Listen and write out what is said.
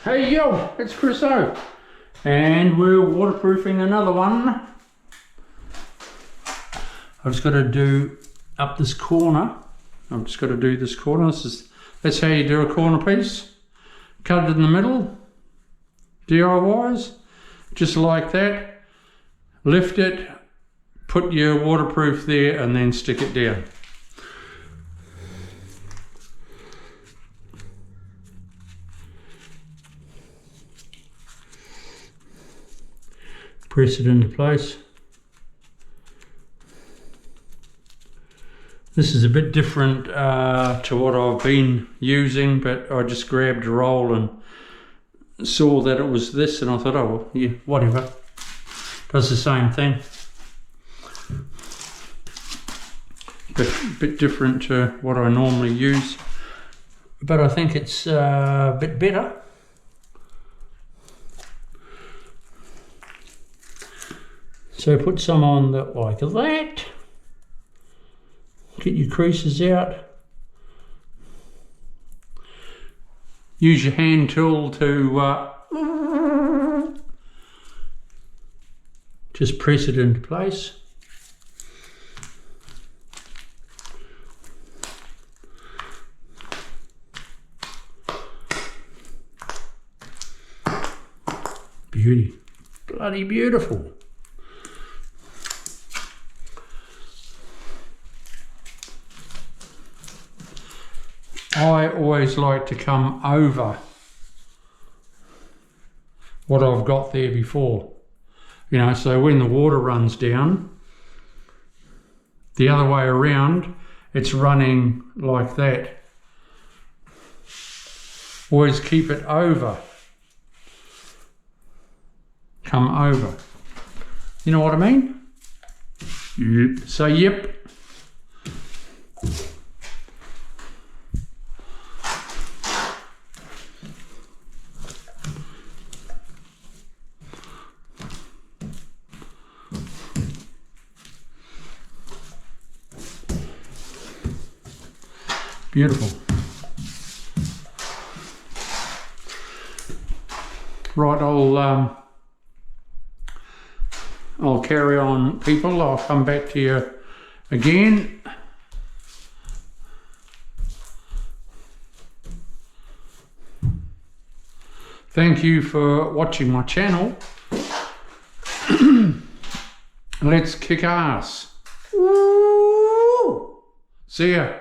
Hey yo, it's Chris O. And we're waterproofing another one. I've just got to do up this corner. I've just got to do this corner. That's how you do a corner piece. Cut it in the middle. DIYs. Just like that. Lift it. Put your waterproof there and then stick it down. Press it into place. This is a bit different to what I've been using, but I just grabbed a roll and saw that it was this, and I thought, oh well, yeah, whatever. Does the same thing. But a bit different to what I normally use, but I think it's a bit better. So put some on like that. Get your creases out. Use your hand tool to just press it into place. Beauty. Bloody beautiful. I always like to come over what I've got there before, you know, so when the water runs down, the other way around, it's running like that. Always keep it over. Come over. You know what I mean? Yep. So, yep. Beautiful. Right, I'll carry on, people. I'll come back to you again. Thank you for watching my channel. Let's kick ass. Woo! See ya.